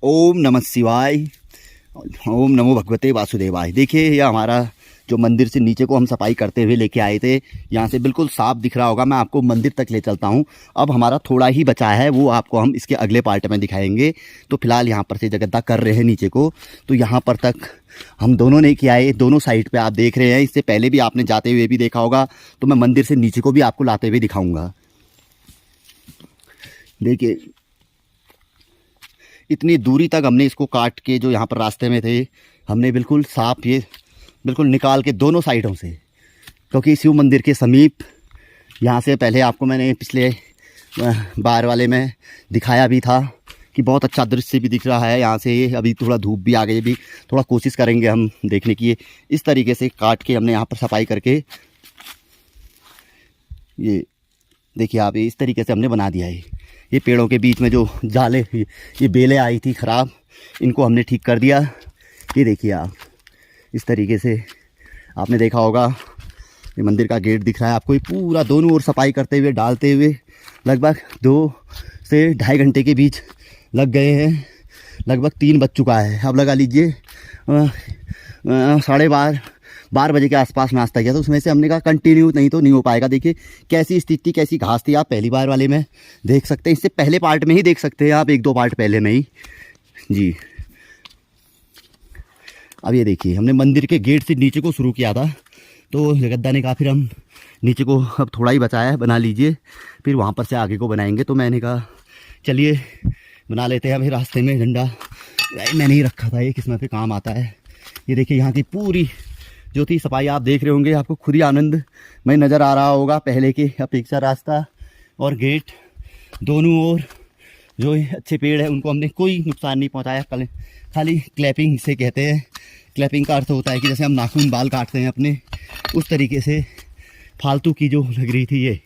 ओम नमः शिवाय। ओम नमो भगवते वासुदेवाय। देखिए ये हमारा जो मंदिर से नीचे को हम सफाई करते हुए लेके आए थे, यहाँ से बिल्कुल साफ दिख रहा होगा। मैं आपको मंदिर तक ले चलता हूँ। अब हमारा थोड़ा ही बचा है, वो आपको हम इसके अगले पार्ट में दिखाएंगे। तो फिलहाल यहाँ पर से जगद्दा कर रहे हैं नीचे को, तो यहाँ पर तक हम दोनों ने किया है। दोनों साइड पे आप देख रहे हैं, इससे पहले भी आपने जाते हुए भी देखा होगा। तो मैं मंदिर से नीचे को भी आपको लाते हुए दिखाऊंगा। देखिए इतनी दूरी तक हमने इसको काट के, जो यहाँ पर रास्ते में थे, हमने बिल्कुल साफ ये बिल्कुल निकाल के दोनों साइडों से, क्योंकि शिव मंदिर के समीप यहाँ से पहले आपको मैंने पिछले बार वाले में दिखाया भी था कि बहुत अच्छा दृश्य भी दिख रहा है यहाँ से। अभी थोड़ा धूप भी आ गई, भी थोड़ा कोशिश करेंगे हम देखने की। इस तरीके से काट के हमने यहाँ पर सफाई करके, ये देखिए आप, इस तरीके से हमने बना दिया है। ये पेड़ों के बीच में जो जाले, ये बेलें आई थी ख़राब, इनको हमने ठीक कर दिया। ये देखिए आप, इस तरीके से आपने देखा होगा। ये मंदिर का गेट दिख रहा है आपको। ये पूरा दोनों ओर सफाई करते हुए, डालते हुए लगभग 2 से ढाई घंटे के बीच लग गए हैं। लगभग 3 बज चुका है। अब लगा लीजिए 12:30 बजे के आसपास नाश्ता किया, तो उसमें से हमने कहा कंटिन्यू नहीं तो नहीं हो पाएगा। देखिए कैसी स्थिति, कैसी घास थी, आप पहली बार वाले में देख सकते हैं। इससे पहले पार्ट में ही देख सकते हैं आप, 1-2 पार्ट पहले में ही जी। अब ये देखिए, हमने मंदिर के गेट से नीचे को शुरू किया था, तो जगद्दा ने कहा फिर हम नीचे को अब थोड़ा ही बचाया है, बना लीजिए, फिर वहाँ पर से आगे को बनाएंगे। तो मैंने कहा चलिए बना लेते हैं। अभी रास्ते में झंडा मैंने ही रखा था, ये किस्मत पे काम आता है। ये देखिए यहाँ की पूरी जो थी सफाई आप देख रहे होंगे, आपको खुद ही आनंद में नज़र आ रहा होगा। पहले की अपेक्षा रास्ता और गेट दोनों ओर जो अच्छे पेड़ है उनको हमने कोई नुकसान नहीं पहुंचाया। खाली क्लैपिंग से कहते हैं। क्लैपिंग का अर्थ होता है कि जैसे हम नाखून बाल काटते हैं अपने, उस तरीके से फालतू की जो लग रही थी ये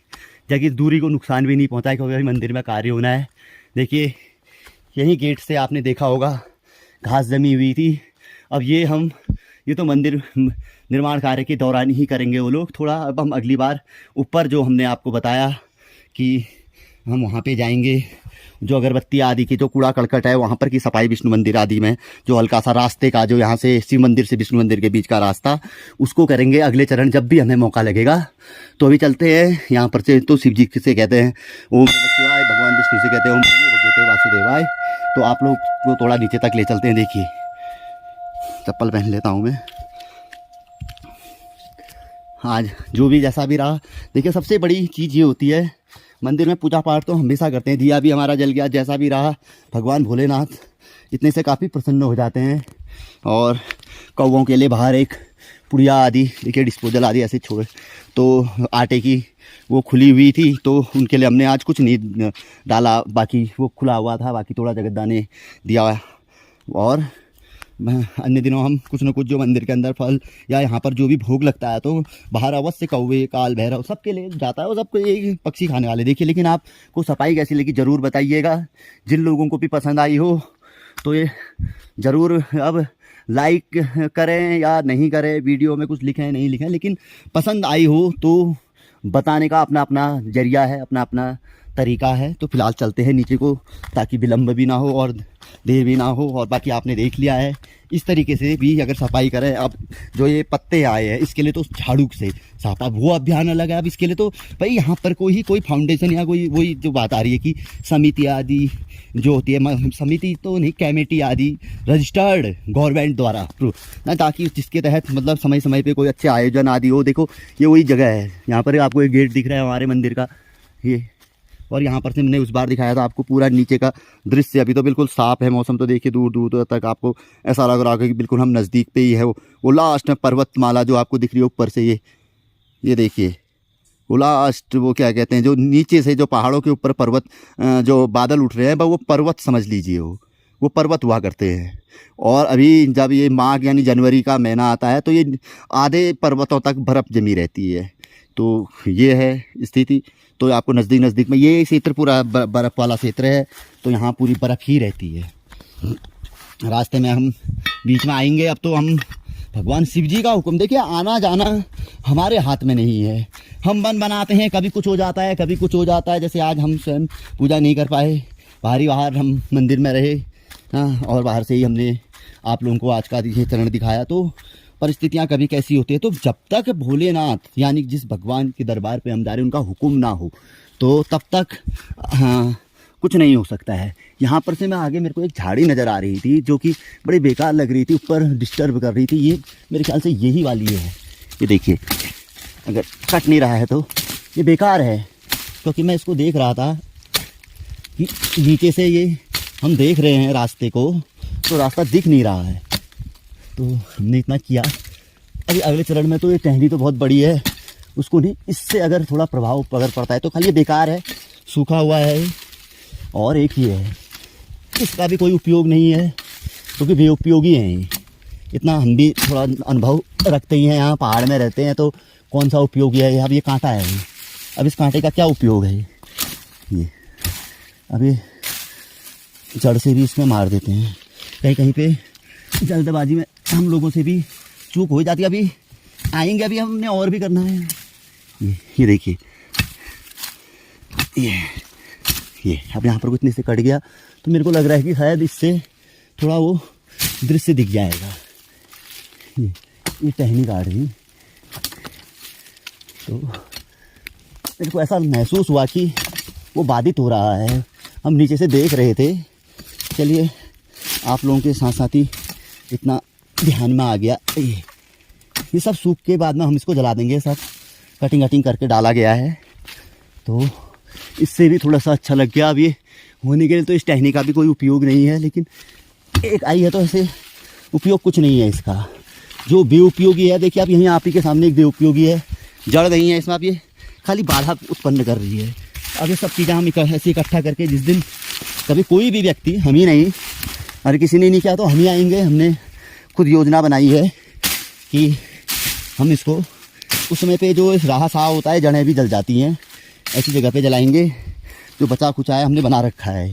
जगह, दूरी को नुकसान भी नहीं पहुंचाया, क्योंकि अभी मंदिर में कार्य होना है। देखिए यहीं गेट से आपने देखा होगा घास जमी हुई थी। अब ये तो मंदिर निर्माण कार्य के दौरान ही करेंगे वो लोग थोड़ा। अब हम अगली बार ऊपर जो हमने आपको बताया कि हम वहाँ पे जाएंगे, जो अगरबत्ती आदि की जो कूड़ा करकट है वहाँ पर की सफाई, विष्णु मंदिर आदि में जो हल्का सा रास्ते का, जो यहाँ से शिव मंदिर से विष्णु मंदिर के बीच का रास्ता, उसको करेंगे अगले चरण जब भी हमें मौका लगेगा। तो अभी चलते हैं यहाँ पर से। तो शिव जी से कहते हैं ओम नमः शिवाय, भगवान विष्णु से कहते हैं ओम नमो भगवते वासुदेवाय। तो आप लोग को थोड़ा नीचे तक ले चलते हैं। देखिए चप्पल पहन लेता हूँ मैं। आज जो भी जैसा भी रहा, देखिए सबसे बड़ी चीज़ ये होती है मंदिर में, पूजा पाठ तो हमेशा करते हैं, दिया भी हमारा जल गया, जैसा भी रहा, भगवान भोलेनाथ इतने से काफ़ी प्रसन्न हो जाते हैं। और कौवों के लिए बाहर एक पुड़िया आदि, देखिए डिस्पोजल आदि ऐसे छोड़, तो आटे की वो खुली हुई थी, तो उनके लिए हमने आज कुछ नहीं डाला, बाकी वो खुला हुआ था, बाकी थोड़ा जगद्दा ने दिया। और अन्य दिनों हम कुछ न कुछ जो मंदिर के अंदर फल या यहाँ पर जो भी भोग लगता है, तो बाहर अवश्य कौवे, काल भैरव सबके लिए जाता है, वो सबको ये पक्षी खाने वाले। देखिए लेकिन आपको सफाई कैसी लगी ज़रूर बताइएगा। जिन लोगों को भी पसंद आई हो तो ये ज़रूर अब लाइक करें या नहीं करें, वीडियो में कुछ लिखें नहीं लिखें, लेकिन पसंद आई हो तो बताने का अपना अपना जरिया है, अपना अपना तरीका है। तो फिलहाल चलते हैं नीचे को, ताकि विलम्ब भी ना हो और देर भी ना हो। और बाकी आपने देख लिया है, इस तरीके से भी अगर सफाई करें। अब जो ये पत्ते आए हैं इसके लिए तो झाड़ू से साफ, अब वो अभियान अलग है। अब इसके लिए तो भाई यहाँ पर कोई फाउंडेशन या कोई वही जो बात आ रही है कि समिति आदि जो होती है, समिति तो नहीं, कमेटी आदि रजिस्टर्ड गवर्नमेंट द्वारा ना, ताकि जिसके तहत मतलब समय समय पे कोई अच्छे आयोजन आदि हो। देखो ये वही जगह है, यहाँ पर आपको एक गेट दिख रहा है हमारे मंदिर का ये, और यहाँ पर से मैंने उस बार दिखाया था आपको पूरा नीचे का दृश्य। अभी तो बिल्कुल साफ़ है मौसम, तो देखिए दूर दूर तक आपको ऐसा लग रहा है कि बिल्कुल हम नज़दीक पे ही है। वो लास्ट में पर्वतमाला जो आपको दिख रही है ऊपर से, ये देखिए वो लास्ट, वो क्या कहते हैं, जो नीचे से जो पहाड़ों के ऊपर पर्वत जो बादल उठ रहे हैं, वो पर्वत समझ लीजिए, वो पर्वत हुआ करते हैं। और अभी जब ये माघ यानी जनवरी का महीना आता है, तो ये आधे पर्वतों तक बर्फ़ जमी रहती है। तो ये है स्थिति। तो आपको नज़दीक में ये क्षेत्र पूरा बर्फ़ वाला क्षेत्र है, तो यहाँ पूरी बर्फ़ ही रहती है। रास्ते में हम बीच में आएंगे। अब तो हम भगवान शिव जी का हुक्म, देखिए आना जाना हमारे हाथ में नहीं है। हम मन बनाते हैं, कभी कुछ हो जाता है, कभी कुछ हो जाता है। जैसे आज हम स्वयं पूजा नहीं कर पाए, बाहर हम मंदिर में रहे, हाँ, और बाहर से ही हमने आप लोगों को आज का ये चरण दिखाया। तो परिस्थितियाँ कभी कैसी होती है, तो जब तक भोलेनाथ यानी जिस भगवान के दरबार पे हम जा रहे हैं उनका हुक्म ना हो तो तब तक हाँ कुछ नहीं हो सकता है। यहाँ पर से मैं आगे मेरे को एक झाड़ी नज़र आ रही थी जो कि बड़ी बेकार लग रही थी, ऊपर डिस्टर्ब कर रही थी। ये मेरे ख्याल से यही वाली है। ये देखिए, अगर कट नहीं रहा है तो ये बेकार है, क्योंकि मैं इसको देख रहा था कि नीचे से ये हम देख रहे हैं रास्ते को, तो रास्ता दिख नहीं रहा है। तो हमने इतना किया। अभी अगले चरण में तो ये टहनी तो बहुत बड़ी है, उसको नहीं, इससे अगर थोड़ा प्रभाव अगर पड़ता है तो खाली ये बेकार है, सूखा हुआ है। और एक ही है, इसका भी कोई उपयोग नहीं है, क्योंकि बेउपयोगी है ये। इतना हम भी थोड़ा अनुभव रखते ही हैं, यहाँ पहाड़ में रहते हैं, तो कौन सा उपयोगी है। अब ये कांटा है, अब इस कांटे का क्या उपयोग है। ये अभी जड़ से भी इसमें मार देते हैं। कहीं कहीं पे जल्दबाजी में हम लोगों से भी चूक हो जाती है। अभी आएंगे, अभी हमने और भी करना है। ये देखिए, ये अब यहाँ पर कुछ इतने से कट गया, तो मेरे को लग रहा है कि शायद इससे थोड़ा वो दृश्य दिख जाएगा। ये टहनी काट दी, तो मेरे को ऐसा महसूस हुआ कि वो बाधित हो रहा है। हम नीचे से देख रहे थे। चलिए, आप लोगों के साथ साथ ही इतना ध्यान में आ गया। ये सब सूख के बाद में हम इसको जला देंगे। सब कटिंग करके डाला गया है, तो इससे भी थोड़ा सा अच्छा लग गया। अब ये होने के लिए तो इस टहनी का भी कोई उपयोग नहीं है, लेकिन एक आई है तो ऐसे उपयोग कुछ नहीं है इसका। जो बेउपयोगी है, देखिए आप यहीं आप ही के सामने एक बेउपयोगी है, जड़ नहीं है इसमें। आप ये खाली बाधा उत्पन्न कर रही है। अब ये सब चीज़ें हम ऐसे इकट्ठा करके जिस दिन कभी कोई भी व्यक्ति, हम ही नहीं, अरे किसी ने नहीं किया तो हम ही आएंगे। हमने खुद योजना बनाई है कि हम इसको उस समय पे जो राह सा होता है, जड़ें भी जल जाती हैं, ऐसी जगह पे जलाएंगे। जो बचा खुचा है हमने बना रखा है।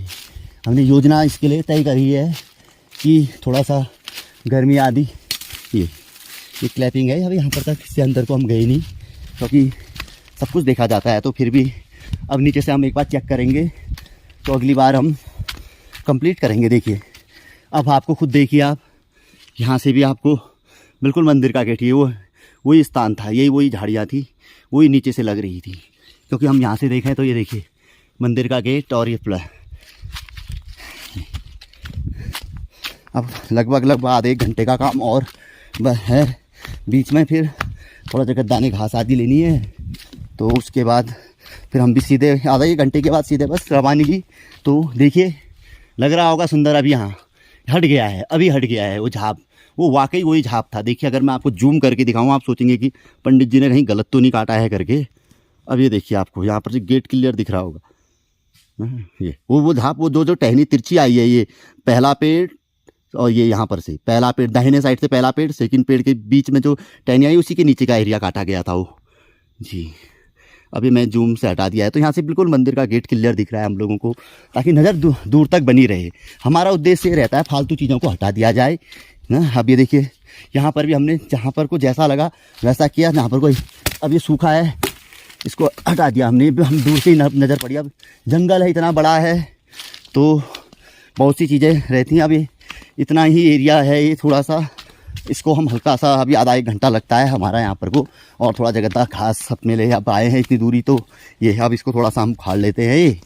हमने योजना इसके लिए तय करी है कि थोड़ा सा गर्मी आदि। ये क्लैपिंग है। अब यहाँ पर तक इससे अंदर को हम गए नहीं, क्योंकि सब कुछ देखा जाता है। तो फिर भी अब नीचे से हम एक बार चेक करेंगे, तो अगली बार हम कंप्लीट करेंगे। देखिए, अब आपको खुद देखिए, आप यहाँ से भी आपको बिल्कुल मंदिर का गेट, ये वही स्थान था, यही वही झाड़ियाँ थी, वही नीचे से लग रही थी। क्योंकि हम यहाँ से देखें तो ये देखिए मंदिर का गेट और ये प्ला। अब लगभग आधे एक घंटे का काम और है। बीच में फिर थोड़ा जगह दाने घास आदि लेनी है, तो उसके बाद फिर हम भी सीधे आधा एक घंटे के बाद सीधे बस रवानगी। तो देखिए, लग रहा होगा सुंदर। अभी यहाँ हट गया है, अभी हट गया है वो झाप, वो वाकई वही झाप था। देखिए, अगर मैं आपको जूम करके दिखाऊँ, आप सोचेंगे कि पंडित जी ने कहीं गलत तो नहीं काटा है करके। अब ये देखिए, आपको यहाँ पर से गेट क्लियर दिख रहा होगा। ये वो झाप, वो जो टहनी तिरछी आई है, ये पहला पेड़ और ये यहाँ पर से पहला पेड़, दाहिने साइड से पहला पेड़, सेकंड पेड़ के बीच में जो टहनी आई, उसी के नीचे का एरिया काटा गया था वो जी। अभी मैं जूम से हटा दिया है, तो यहाँ से बिल्कुल मंदिर का गेट क्लियर दिख रहा है हम लोगों को, ताकि नज़र दूर तक बनी रहे। हमारा उद्देश्य ये रहता है फालतू चीज़ों को हटा दिया जाए ना। अब ये देखिए, यहाँ पर भी हमने जहाँ पर को जैसा लगा वैसा किया। जहाँ पर कोई अब ये सूखा है, इसको हटा दिया हमने। हम दूर से ही नज़र पड़ी। अब जंगल है, इतना बड़ा है, तो बहुत सी चीज़ें रहती हैं। अभी इतना ही एरिया है ये, थोड़ा सा इसको हम हल्का सा, अभी आधा एक घंटा लगता है हमारा यहाँ पर को, और थोड़ा जगह घास अपने ले अब आए हैं इतनी दूरी, तो ये अब इसको थोड़ा सा हम उखाड़ लेते हैं ये,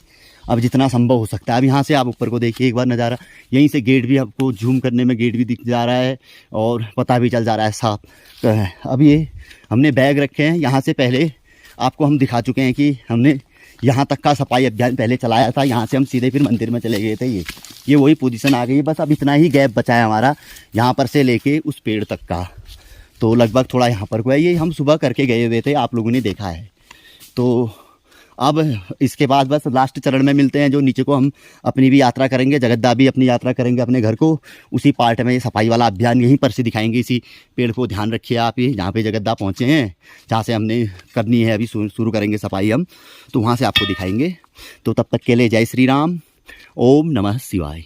अब जितना संभव हो सकता है। अब यहाँ से आप ऊपर को देखिए एक बार नज़ारा, यहीं से गेट भी आपको जूम करने में गेट भी दिख जा रहा है और पता भी चल जा रहा है साफ। अब ये हमने बैग रखे हैं, यहाँ से पहले आपको हम दिखा चुके हैं कि हमने यहाँ तक का सफाई अभियान पहले चलाया था। यहाँ से हम सीधे फिर मंदिर में चले गए थे। ये वही पोजीशन आ गई है। बस अब इतना ही गैप बचा है हमारा, यहाँ पर से लेके उस पेड़ तक का, तो लगभग थोड़ा यहाँ पर को है। ये हम सुबह करके गए हुए थे, आप लोगों ने देखा है। तो अब इसके बाद बस लास्ट चरण में मिलते हैं, जो नीचे को हम अपनी भी यात्रा करेंगे, जगद्दा भी अपनी यात्रा करेंगे अपने घर को। उसी पार्ट में ये सफाई वाला अभियान यहीं पर से दिखाएंगे। इसी पेड़ को ध्यान रखिए आप, ये जहाँ पे जगद्दा पहुँचे हैं, जहाँ से हमने करनी है, अभी शुरू करेंगे सफाई हम, तो वहाँ से आपको दिखाएंगे। तो तब तक के लिए जय श्री राम, ओम नमः शिवाय।